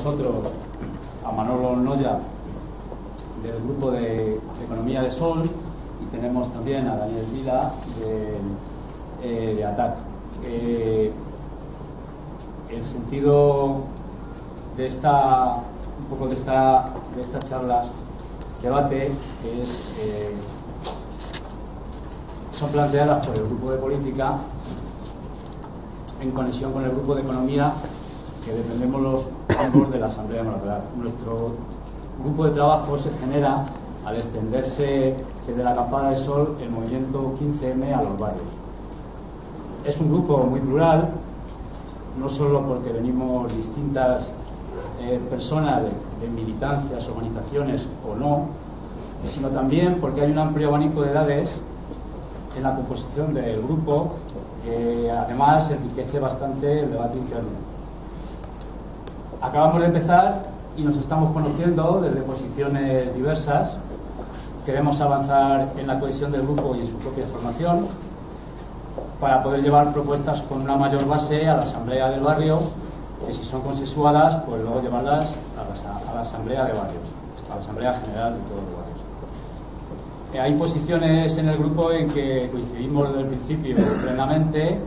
nosotros a Manolo Noya del Grupo de Economía de Sol y tenemos también a Daniel Vila de ATAC. El sentido de esta charla, debate, son planteadas por el Grupo de Política en conexión con el Grupo de Economía, que dependemos los ambos de la Asamblea de Moratalaz. Nuestro grupo de trabajo se genera al extenderse desde la Acampada de Sol el movimiento 15M a los barrios. Es un grupo muy plural, no solo porque venimos distintas personas de militancias, organizaciones o no, sino también porque hay un amplio abanico de edades en la composición del grupo, que además enriquece bastante el debate interno. Acabamos de empezar y nos estamos conociendo desde posiciones diversas. Queremos avanzar en la cohesión del grupo y en su propia formación para poder llevar propuestas con una mayor base a la asamblea del barrio, que si son consensuadas, pues luego llevarlas a la asamblea de barrios, a la asamblea general de todos los barrios. Hay posiciones en el grupo en que coincidimos desde el principio plenamente.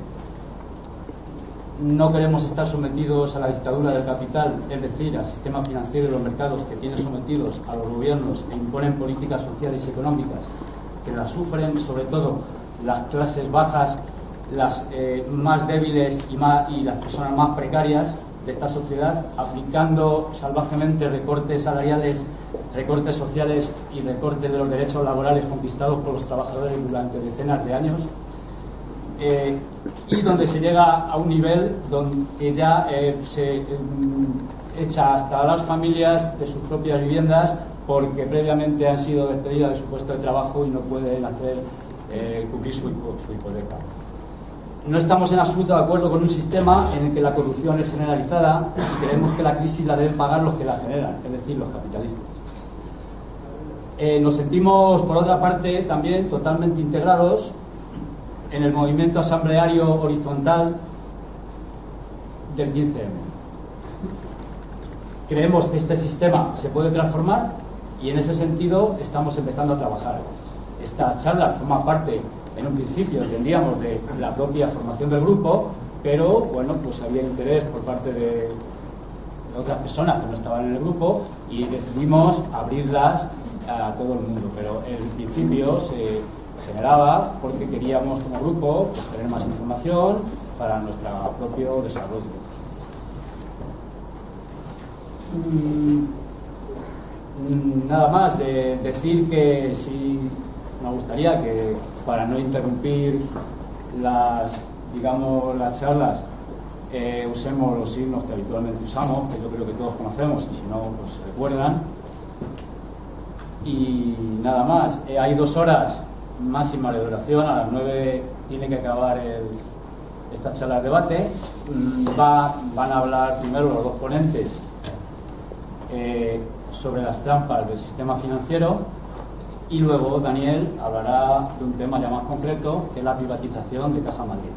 No queremos estar sometidos a la dictadura del capital, es decir, al sistema financiero y los mercados que tienen sometidos a los gobiernos e imponen políticas sociales y económicas que las sufren sobre todo las clases bajas, las más débiles y las personas más precarias de esta sociedad, aplicando salvajemente recortes salariales, recortes sociales y recortes de los derechos laborales conquistados por los trabajadores durante decenas de años, y donde se llega a un nivel donde ya se echa hasta a las familias de sus propias viviendas porque previamente han sido despedidas de su puesto de trabajo y no pueden cubrir su hipoteca. No estamos en absoluto de acuerdo con un sistema en el que la corrupción es generalizada y creemos que la crisis la deben pagar los que la generan, es decir, los capitalistas. Nos sentimos, por otra parte, también totalmente integrados en el movimiento asambleario horizontal del 15M. Creemos que este sistema se puede transformar y en ese sentido estamos empezando a trabajar. Esta charla forma parte, en un principio, entendíamos, de la propia formación del grupo, pero bueno, pues había interés por parte de otras personas que no estaban en el grupo y decidimos abrirlas a todo el mundo, pero en principio se generaba porque queríamos como grupo pues, tener más información para nuestro propio desarrollo. Nada más de decir que sí me gustaría que, para no interrumpir las charlas, usemos los signos que habitualmente usamos, que yo creo que todos conocemos y si no, pues se recuerdan. Y nada más, hay 2 horas máxima de duración, a las 9 tiene que acabar esta charla de debate. Van a hablar primero los 2 ponentes sobre las trampas del sistema financiero y luego Daniel hablará de un tema ya más concreto, que es la privatización de Caja Madrid.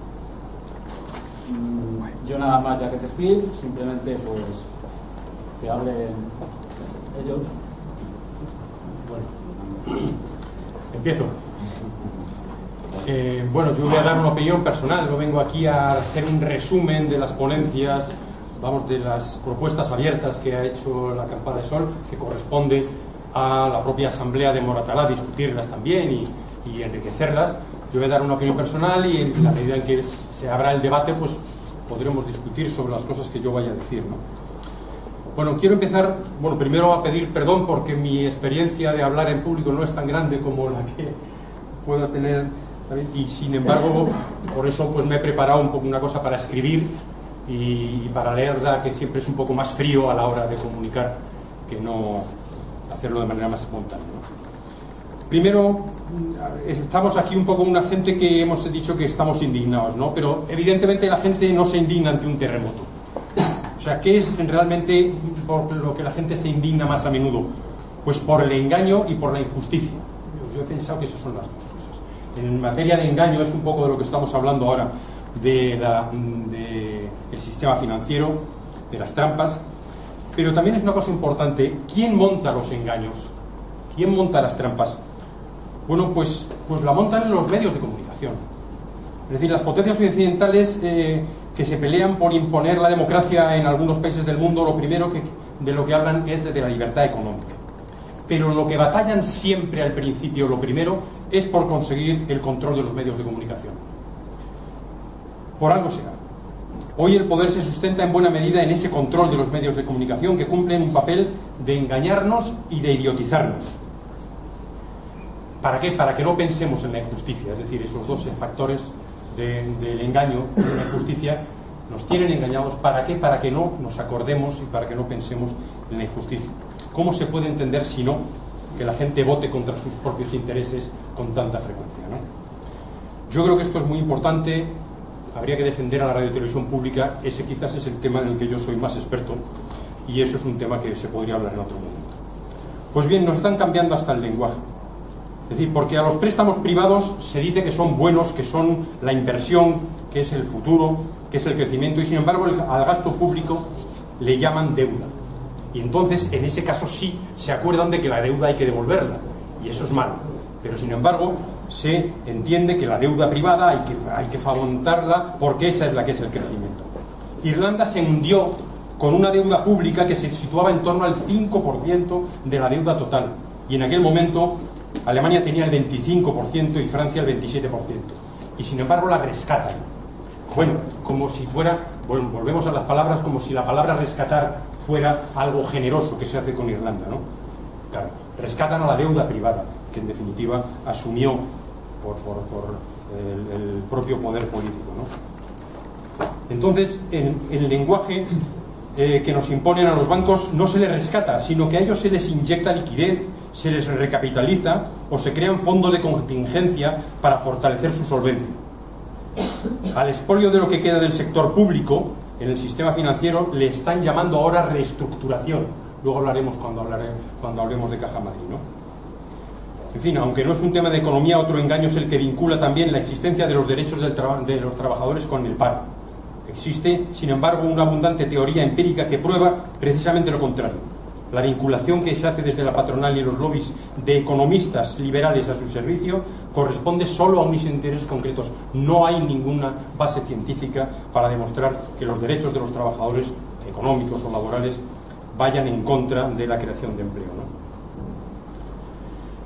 Yo nada más ya que decir, simplemente pues que hablen ellos. Bueno, empiezo. Bueno, yo voy a dar una opinión personal, no vengo aquí a hacer un resumen de las ponencias, vamos, de las propuestas abiertas que ha hecho la Acampada de Sol, que corresponde a la propia Asamblea de Moratalaz discutirlas también y enriquecerlas. Yo voy a dar una opinión personal y en la medida en que se abra el debate, pues podremos discutir sobre las cosas que yo vaya a decir, ¿no? Bueno, quiero empezar, primero a pedir perdón porque mi experiencia de hablar en público no es tan grande como la que pueda tener, ¿sabes? Y sin embargo, por eso pues me he preparado un poco una cosa para escribir y para leerla, que siempre es un poco más frío a la hora de comunicar que no hacerlo de manera más espontánea, ¿no? Primero, estamos aquí un poco una gente que hemos dicho que estamos indignados, ¿no? Pero evidentemente la gente no se indigna ante un terremoto. O sea, ¿qué es realmente por lo que la gente se indigna más a menudo? Pues por el engaño y por la injusticia. Yo he pensado que esas son las 2 cosas. En materia de engaño es un poco de lo que estamos hablando ahora, del sistema financiero, de las trampas. Pero también es una cosa importante, ¿quién monta los engaños? ¿Quién monta las trampas? Bueno, pues la montan los medios de comunicación. Es decir, las potencias occidentales que se pelean por imponer la democracia en algunos países del mundo, lo primero de lo que hablan es de la libertad económica. Pero lo que batallan siempre al principio, lo primero, es por conseguir el control de los medios de comunicación. Por algo será. Hoy el poder se sustenta en buena medida en ese control de los medios de comunicación que cumplen un papel de engañarnos y de idiotizarnos. ¿Para qué? Para que no pensemos en la injusticia. Es decir, esos dos factores del engaño y de la injusticia nos tienen engañados. ¿Para qué? Para que no nos acordemos y para que no pensemos en la injusticia. ¿Cómo se puede entender si no que la gente vote contra sus propios intereses con tanta frecuencia, ¿no? Yo creo que esto es muy importante. Habría que defender a la radio y televisión pública. Ese quizás es el tema en el que yo soy más experto y eso es un tema que se podría hablar en otro momento. Pues bien, nos están cambiando hasta el lenguaje. Es decir, porque a los préstamos privados se dice que son buenos, que son la inversión, que es el futuro, que es el crecimiento, y sin embargo al gasto público le llaman deuda. Y entonces, en ese caso sí se acuerdan de que la deuda hay que devolverla, y eso es malo. Pero sin embargo, se entiende que la deuda privada hay que fomentarla porque esa es la que es el crecimiento. Irlanda se hundió con una deuda pública que se situaba en torno al 5% de la deuda total. Y en aquel momento Alemania tenía el 25% y Francia el 27%. Y sin embargo la rescatan. Bueno, como si fuera, bueno, volvemos a las palabras, como si la palabra rescatar fuera algo generoso que se hace con Irlanda, ¿no? Claro, rescatan a la deuda privada, que en definitiva asumió por el propio poder político, ¿no? Entonces, en el lenguaje que nos imponen a los bancos no se les rescata, sino que a ellos se les inyecta liquidez, se les recapitaliza o se crean fondos de contingencia para fortalecer su solvencia. Al expolio de lo que queda del sector público en el sistema financiero le están llamando ahora reestructuración. Luego hablaremos cuando hablemos de Caja Madrid, ¿no? En fin, aunque no es un tema de economía, otro engaño es el que vincula también la existencia de los derechos de los trabajadores con el paro. Existe, sin embargo, una abundante teoría empírica que prueba precisamente lo contrario. La vinculación que se hace desde la patronal y los lobbies de economistas liberales a su servicio corresponde solo a unos intereses concretos. No hay ninguna base científica para demostrar que los derechos de los trabajadores económicos o laborales vayan en contra de la creación de empleo, ¿no?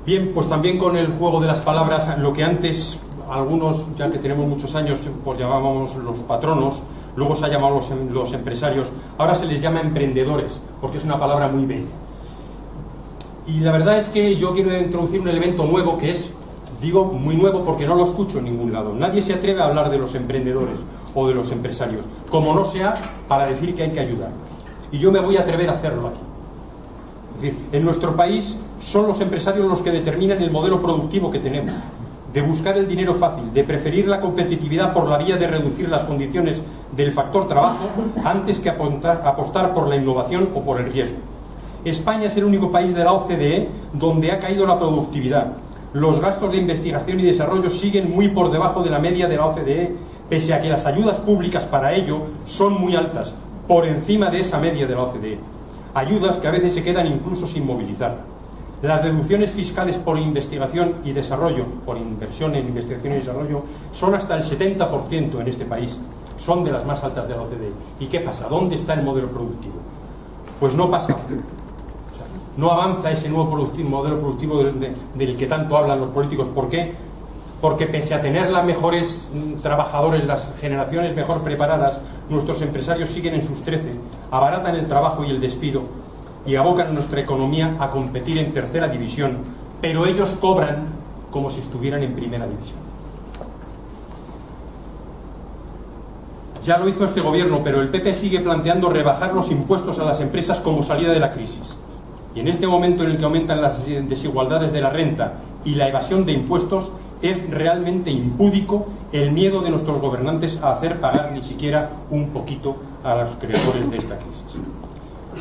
Bien, pues también con el juego de las palabras, lo que antes algunos, ya que tenemos muchos años, pues llamábamos los patronos, luego se ha llamado los empresarios, ahora se les llama emprendedores, porque es una palabra muy bella. Y la verdad es que yo quiero introducir un elemento nuevo que es, digo muy nuevo porque no lo escucho en ningún lado. Nadie se atreve a hablar de los emprendedores o de los empresarios, como no sea para decir que hay que ayudarlos. Y yo me voy a atrever a hacerlo aquí. Es decir, en nuestro país son los empresarios los que determinan el modelo productivo que tenemos, de buscar el dinero fácil, de preferir la competitividad por la vía de reducir las condiciones del factor trabajo antes que apostar por la innovación o por el riesgo. España es el único país de la OCDE donde ha caído la productividad. Los gastos de investigación y desarrollo siguen muy por debajo de la media de la OCDE, pese a que las ayudas públicas para ello son muy altas, por encima de esa media de la OCDE. Ayudas que a veces se quedan incluso sin movilizar. Las deducciones fiscales por investigación y desarrollo, por inversión en investigación y desarrollo, son hasta el 70% en este país. Son de las más altas de la OCDE. ¿Y qué pasa? ¿Dónde está el modelo productivo? Pues no pasa. No avanza ese nuevo modelo productivo del que tanto hablan los políticos. ¿Por qué? Porque pese a tener los mejores trabajadores, las generaciones mejor preparadas, nuestros empresarios siguen en sus 13, abaratan el trabajo y el despido y abocan a nuestra economía a competir en tercera división, pero ellos cobran como si estuvieran en primera división. Ya lo hizo este gobierno, pero el PP sigue planteando rebajar los impuestos a las empresas como salida de la crisis. Y en este momento en el que aumentan las desigualdades de la renta y la evasión de impuestos, es realmente impúdico el miedo de nuestros gobernantes a hacer pagar ni siquiera un poquito a los creadores de esta crisis.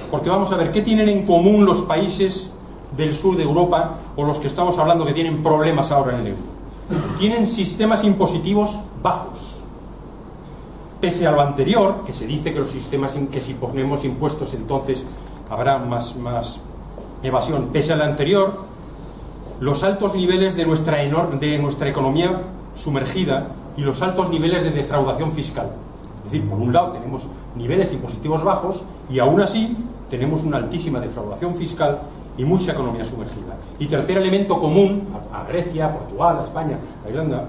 Porque vamos a ver, ¿qué tienen en común los países del sur de Europa o los que estamos hablando que tienen problemas ahora en el euro? Tienen sistemas impositivos bajos. Pese a lo anterior, que se dice que los sistemas, que si ponemos impuestos entonces habrá más evasión. Pese al anterior, los altos niveles de nuestra economía sumergida y los altos niveles de defraudación fiscal. Es decir, por un lado tenemos niveles impositivos bajos y aún así tenemos una altísima defraudación fiscal y mucha economía sumergida. Y tercer elemento común a Grecia, a Portugal, a España, a Irlanda,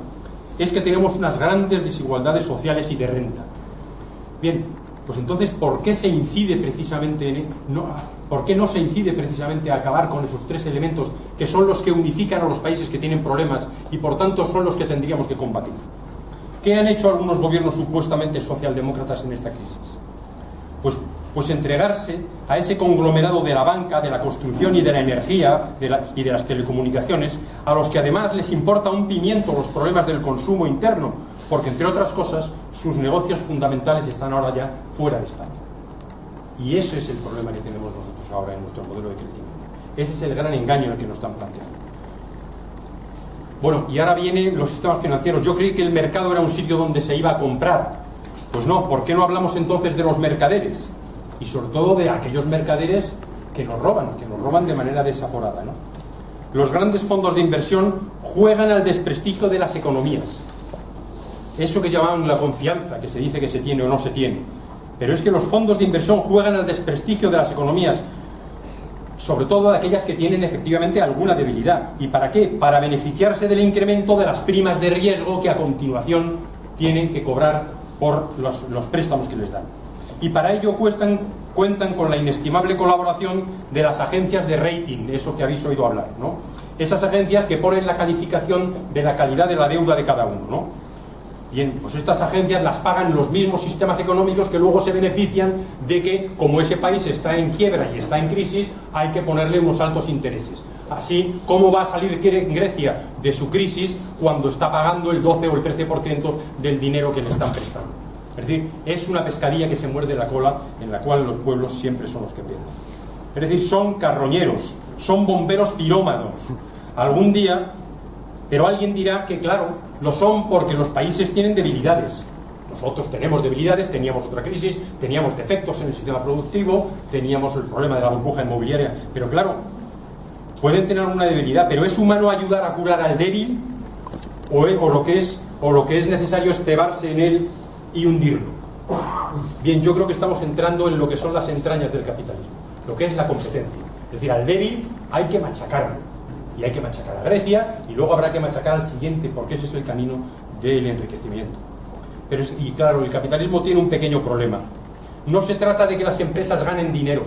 es que tenemos unas grandes desigualdades sociales y de renta. Bien, pues entonces, ¿por qué se incide precisamente ¿por qué no se incide precisamente a acabar con esos tres elementos que son los que unifican a los países que tienen problemas y por tanto son los que tendríamos que combatir? ¿Qué han hecho algunos gobiernos supuestamente socialdemócratas en esta crisis? Pues entregarse a ese conglomerado de la banca, de la construcción y de la energía y de las telecomunicaciones, a los que además les importa un pimiento los problemas del consumo interno, porque entre otras cosas sus negocios fundamentales están ahora ya fuera de España. Y ese es el problema que tenemos nosotros ahora en nuestro modelo de crecimiento. Ese es el gran engaño en el que nos están planteando. Bueno, y ahora vienen los sistemas financieros. Yo creí que el mercado era un sitio donde se iba a comprar. Pues no, ¿por qué no hablamos entonces de los mercaderes? Y sobre todo de aquellos mercaderes que nos roban de manera desaforada, ¿no? Los grandes fondos de inversión juegan al desprestigio de las economías. Eso que llamaban la confianza, que se dice que se tiene o no se tiene. Pero es que los fondos de inversión juegan al desprestigio de las economías, sobre todo de aquellas que tienen efectivamente alguna debilidad. ¿Y para qué? Para beneficiarse del incremento de las primas de riesgo que a continuación tienen que cobrar por los préstamos que les dan. Y para ello cuentan con la inestimable colaboración de las agencias de rating, eso que habéis oído hablar, ¿no? Esas agencias que ponen la calificación de la calidad de la deuda de cada uno, ¿no? Bien, pues estas agencias las pagan los mismos sistemas económicos que luego se benefician de que, como ese país está en quiebra y está en crisis, hay que ponerle unos altos intereses. Así, ¿cómo va a salir Grecia de su crisis cuando está pagando el 12 o el 13% del dinero que le están prestando? Es decir, es una pescadilla que se muerde la cola, en la cual los pueblos siempre son los que pierden. Es decir, son carroñeros, son bomberos pirómanos. Algún día, pero alguien dirá que claro, lo son porque los países tienen debilidades. Nosotros tenemos debilidades, teníamos otra crisis, teníamos defectos en el sistema productivo, teníamos el problema de la burbuja inmobiliaria, pero claro, pueden tener una debilidad, pero ¿es humano ayudar a curar al débil? ¿O lo que es necesario es cebarse en él y hundirlo? Bien, yo creo que estamos entrando en lo que son las entrañas del capitalismo, lo que es la competencia. Es decir, al débil hay que machacarlo. Y hay que machacar a Grecia y luego habrá que machacar al siguiente, porque ese es el camino del enriquecimiento. Y claro, el capitalismo tiene un pequeño problema. No se trata de que las empresas ganen dinero,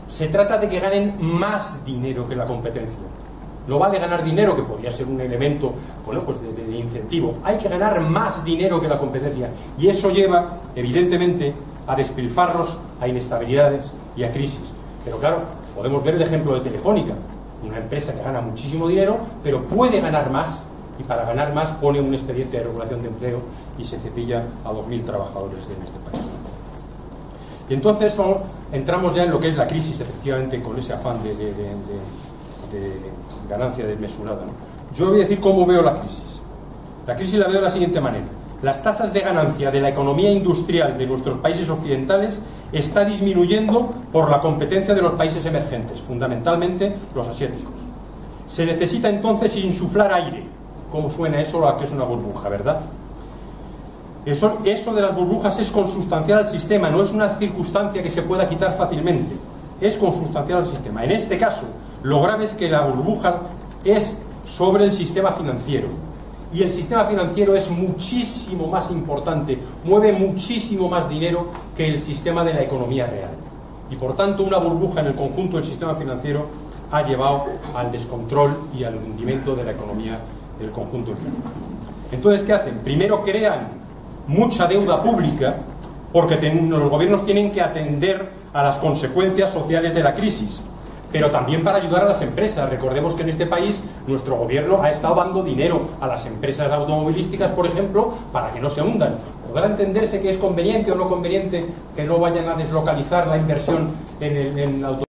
se trata de que ganen más dinero que la competencia. No vale ganar dinero, que podría ser un elemento, bueno, pues de incentivo. Hay que ganar más dinero que la competencia. Y eso lleva, evidentemente, a despilfarros, a inestabilidades y a crisis. Pero claro, podemos ver el ejemplo de Telefónica. Una empresa que gana muchísimo dinero, pero puede ganar más, y para ganar más pone un expediente de regulación de empleo y se cepilla a 2.000 trabajadores en este país. Y entonces entramos ya en lo que es la crisis, efectivamente, con ese afán de ganancia desmesurada, ¿no? Yo voy a decir cómo veo la crisis. La crisis la veo de la siguiente manera. Las tasas de ganancia de la economía industrial de nuestros países occidentales está disminuyendo por la competencia de los países emergentes, fundamentalmente los asiáticos. Se necesita entonces insuflar aire. ¿Cómo suena eso a que es una burbuja, verdad? Eso de las burbujas es consustancial al sistema, no es una circunstancia que se pueda quitar fácilmente. Es consustancial al sistema. En este caso, lo grave es que la burbuja es sobre el sistema financiero. Y el sistema financiero es muchísimo más importante, mueve muchísimo más dinero que el sistema de la economía real. Y por tanto, una burbuja en el conjunto del sistema financiero ha llevado al descontrol y al hundimiento de la economía del conjunto. Entonces, ¿qué hacen? Primero crean mucha deuda pública, porque los gobiernos tienen que atender a las consecuencias sociales de la crisis, pero también para ayudar a las empresas. Recordemos que en este país nuestro gobierno ha estado dando dinero a las empresas automovilísticas, por ejemplo, para que no se hundan. Podrá entenderse que es conveniente o no conveniente que no vayan a deslocalizar la inversión en el automóvil